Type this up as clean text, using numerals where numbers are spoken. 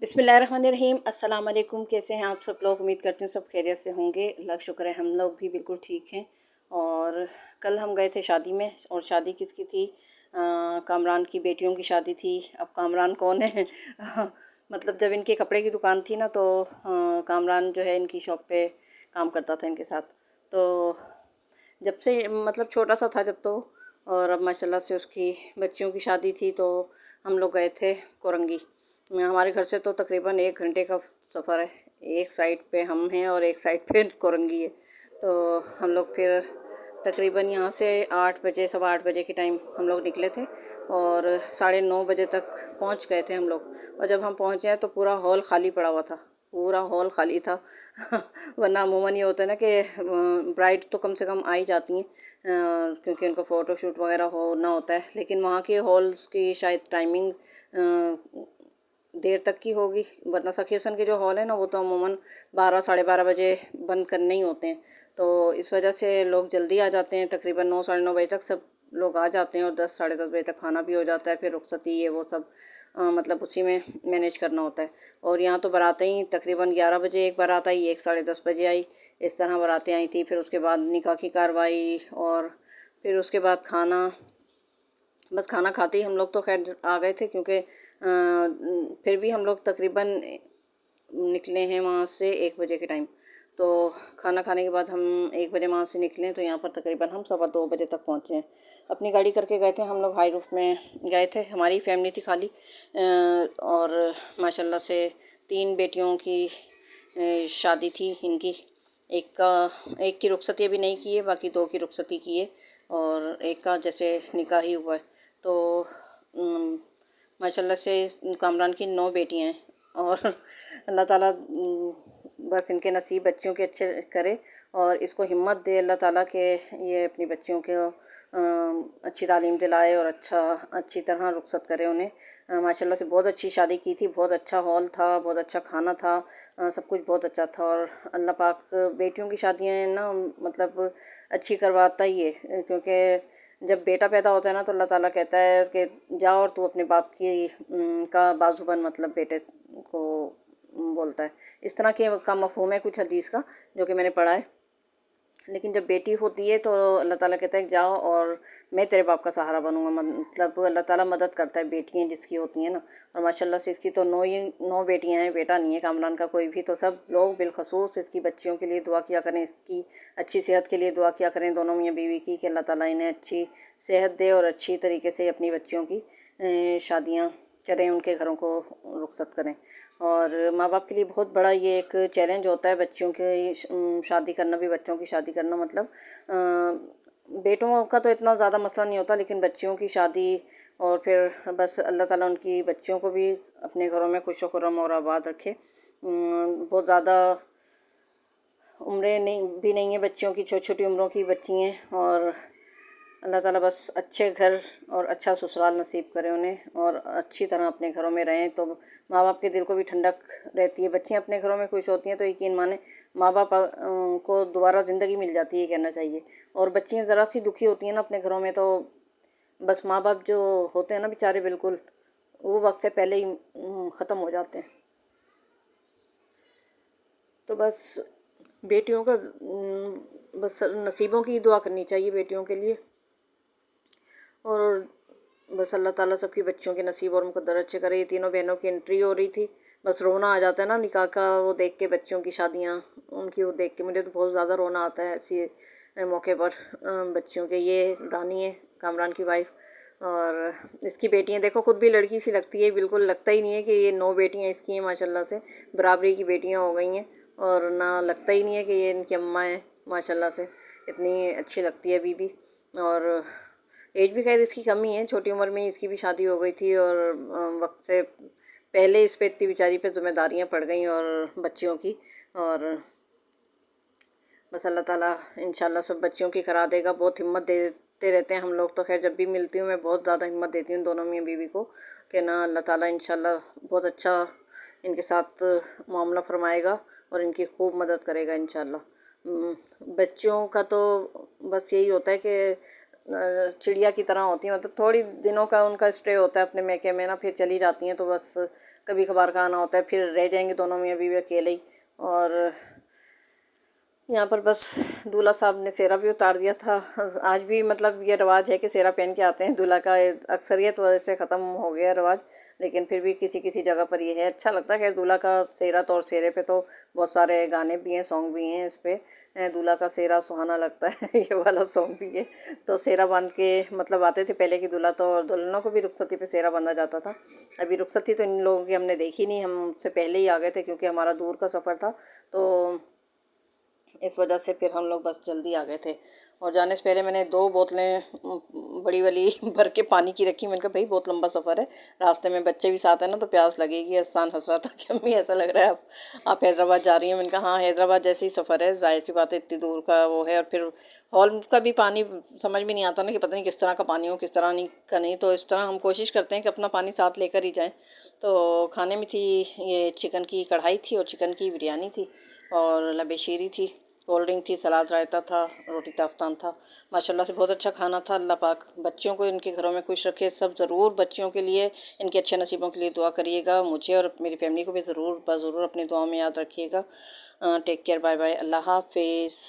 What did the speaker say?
बिस्मिल्लाहिर्रहमानिर्रहीम। अस्सलाम वालेकुम। कैसे हैं आप सब लोग? उम्मीद करती हूँ सब खैरियत से होंगे। अल्लाह का शुक्र है हम लोग भी बिल्कुल ठीक हैं। और कल हम गए थे शादी में। और शादी किसकी थी? कामरान की बेटियों की शादी थी। अब कामरान कौन है? मतलब जब इनके कपड़े की दुकान थी ना, तो कामरान जो है इनकी शॉप पे काम करता था इनके साथ। तो जब से मतलब छोटा सा था जब, तो और अब माशाल्लाह से उसकी बच्चियों की शादी थी, तो हम लोग गए थे कोरंगी। हमारे घर से तो तकरीबन 1 घंटे का सफ़र है। एक साइड पे हम हैं और एक साइड पे कोरंगी है। तो हम लोग फिर तकरीबन यहाँ से 8 बजे, सवा 8 बजे के टाइम हम लोग निकले थे और 9:30 बजे तक पहुँच गए थे हम लोग। और जब हम पहुँचे तो पूरा हॉल खाली पड़ा हुआ था, पूरा हॉल खाली था। वरना अमूमन ये होता है ना कि ब्राइड तो कम से कम आ ही जाती हैं, क्योंकि उनको फ़ोटो शूट वगैरह होना होता है। लेकिन वहाँ के हॉल्स की शायद टाइमिंग देर तक की होगी, वरना सखीसन के जो हॉल है ना, वो तो अमूमन 12, साढ़े 12 बजे बंद करने ही होते हैं। तो इस वजह से लोग जल्दी आ जाते हैं। तकरीबन 9, साढ़े 9 बजे तक सब लोग आ जाते हैं और 10, साढ़े 10 बजे तक खाना भी हो जाता है। फिर रुखसती ये वो सब मतलब उसी में मैनेज करना होता है। और यहाँ तो बारातें ही तकरीबन 11 बजे एक बारात आई, एक साढ़े 10 बजे आई। इस तरह बारातें आई थी। फिर उसके बाद निकाह की कार्रवाई और फिर उसके बाद खाना। बस खाना खाते ही हम लोग तो खैर आ गए थे, क्योंकि फिर भी हम लोग तकरीबन निकले हैं वहाँ से 1 बजे के टाइम। तो खाना खाने के बाद हम 1 बजे वहाँ से निकले, तो यहाँ पर तकरीबन हम 2:15 बजे तक पहुँचे हैं। अपनी गाड़ी करके गए थे हम लोग। हाई रूफ में गए थे, हमारी फैमिली थी खाली। और माशाल्लाह से 3 बेटियों की शादी थी इनकी। एक की रुखसती अभी नहीं की है, बाकी 2 की रुखसती की है और एक का जैसे निकाह ही हुआ है। तो माशाल्लाह से कामरान की 9 बेटियां हैं। और अल्लाह ताला बस इनके नसीब बच्चियों के अच्छे करे और इसको हिम्मत दे अल्लाह ताला के ये अपनी बच्चियों को अच्छी तालीम दिलाए और अच्छी तरह रुखसत करे उन्हें। माशाल्लाह से बहुत अच्छी शादी की थी, बहुत अच्छा हॉल था, बहुत अच्छा खाना था, सब कुछ बहुत अच्छा था। और अल्लाह पाक बेटियों की शादियाँ ना मतलब अच्छी करवाता ही है, क्योंकि जब बेटा पैदा होता है ना, तो अल्लाह ताला कहता है कि जाओ और तू अपने बाप की का बाजू बन, मतलब बेटे को बोलता है। इस तरह के का मफ़हूम है कुछ हदीस का, जो कि मैंने पढ़ा है। लेकिन जब बेटी होती है तो अल्लाह ताला कहता है जाओ और मैं तेरे बाप का सहारा बनूंगा। मतलब अल्लाह ताला मदद करता है बेटियां जिसकी होती हैं ना। और माशाल्लाह से इसकी तो 9 बेटियां हैं, बेटा नहीं है कामरान का कोई भी। तो सब लोग बिलखसूस इसकी बच्चियों के लिए दुआ किया करें, इसकी अच्छी सेहत के लिए दुआ किया करें, दोनों मियाँ बीवी की, कि अल्लाह ताला इन्हें अच्छी सेहत दे और अच्छी तरीके से अपनी बच्चियों की शादियाँ करें, उनके घरों को रुखसत करें। और माँ बाप के लिए बहुत बड़ा ये एक चैलेंज होता है बच्चियों की शादी करना भी। बच्चों की शादी करना मतलब बेटों का तो इतना ज़्यादा मसला नहीं होता, लेकिन बच्चियों की शादी। और फिर बस अल्लाह ताला उनकी बच्चियों को भी अपने घरों में खुश खुर्रम और आबाद रखे। बहुत ज़्यादा उम्रें नहीं है बच्चियों की, छोटी छोटी उम्रों की बच्ची हैं। और अल्लाह ताला बस अच्छे घर और अच्छा ससुराल नसीब करे उन्हें और अच्छी तरह अपने घरों में रहें, तो माँ बाप के दिल को भी ठंडक रहती है। बच्चियाँ अपने घरों में खुश होती हैं तो यकीन माने माँ बाप को दोबारा ज़िंदगी मिल जाती है, कहना चाहिए। और बच्चियाँ ज़रा सी दुखी होती हैं ना अपने घरों में, तो बस माँ बाप जो होते हैं ना बेचारे, बिल्कुल वो वक्त से पहले ही ख़त्म हो जाते हैं। तो बस बेटियों का बस नसीबों की दुआ करनी चाहिए बेटियों के लिए। और बस अल्लाह ताला सबकी बच्चों के नसीब और मुकद्दर अच्छे करे। ये तीनों बहनों की एंट्री हो रही थी, बस रोना आ जाता है ना निकाह का वो देख के, बच्चों की शादियाँ उनकी वो देख के मुझे तो बहुत ज़्यादा रोना आता है ऐसी मौके पर। बच्चियों के ये रानी है कामरान की वाइफ, और इसकी बेटियां देखो, खुद भी लड़की सी लगती है, बिल्कुल लगता ही नहीं है कि ये 9 बेटियां इसकी हैं। माशाल्लाह से बराबरी की बेटियां हो गई हैं और ना लगता ही नहीं है कि ये इनकी अम्मा है। माशाल्लाह से इतनी अच्छी लगती है बीबी। और एज भी खैर इसकी कम ही है, छोटी उम्र में ही इसकी भी शादी हो गई थी और वक्त से पहले इस पे इतनी बेचारी पे जिम्मेदारियाँ पड़ गई और बच्चियों की। और बस अल्लाह ताला इंशाल्लाह सब बच्चियों की करा देगा। बहुत हिम्मत देते रहते हैं हम लोग, तो खैर जब भी मिलती हूँ मैं बहुत ज़्यादा हिम्मत देती हूँ दोनों मियाँ बीवी को, कि ना अल्लाह ताला इंशाल्लाह बहुत अच्छा इनके साथ मामला फरमाएगा और इनकी खूब मदद करेगा इंशाल्लाह। बच्चों का तो बस यही होता है कि चिड़िया की तरह होती हैं, मतलब थोड़ी दिनों का उनका स्टे होता है अपने मैके में ना, फिर चली जाती हैं। तो बस कभी कभार का आना होता है, फिर रह जाएंगे दोनों मियाँ बीवी अकेले ही। और यहाँ पर बस दूल्हा साहब ने सेहरा भी उतार दिया था। आज भी मतलब ये रिवाज है कि सेहरा पहन के आते हैं दूल्हा का। अक्सरियत वजह से ख़त्म हो गया रिवाज, लेकिन फिर भी किसी किसी जगह पर ये है। अच्छा लगता है खैर दूल्हा का सेहरा तो। और सेहरे पे तो बहुत सारे गाने भी हैं, सॉन्ग भी हैं इस पे। दूल्हा का सेहरा सुहाना लगता है ये वाला सॉन्ग भी है। तो सेहरा बांध के मतलब आते थे पहले की दूल्हा तो, और दुल्हनों को भी रुखसती पे सेहरा बांधा जाता था। अभी रुखसती तो इन लोगों की हमने देखी नहीं, हम उससे पहले ही आ गए थे क्योंकि हमारा दूर का सफ़र था। तो इस वजह से फिर हम लोग बस जल्दी आ गए थे। और जाने से पहले मैंने 2 बोतलें बड़ी वाली भर के पानी की रखी। मैंने कहा भाई बहुत लंबा सफ़र है, रास्ते में बच्चे भी साथ हैं ना तो प्यास लगेगी। एहसान हंस रहा था कि अम्मी ऐसा लग रहा है आप हैदराबाद जा रही हैं। मैंने कहा हाँ हैदराबाद जैसे ही सफ़र है, जाहिर सी बात है इतनी दूर का वो है। और फिर हॉल का भी पानी समझ में नहीं आता ना कि पता नहीं किस तरह का पानी हो किस तरह नहीं का नहीं। तो इस तरह हम कोशिश करते हैं कि अपना पानी साथ लेकर ही जाएँ। तो खाने में थी ये चिकन की कढ़ाई थी और चिकन की बिरयानी थी और लबे शीरी थी, कोल्ड ड्रिंक थी, सलाद रायता था, रोटी तफ्तान था। माशाल्लाह से बहुत अच्छा खाना था। अल्लाह पाक बच्चों को इनके घरों में खुश रखे। सब ज़रूर बच्चियों के लिए, इनके अच्छे नसीबों के लिए दुआ करिएगा। मुझे और मेरी फैमिली को भी ज़रूर अपनी दुआ में याद रखिएगा। टेक केयर, बाय बाय, अल्लाह हाफिज़।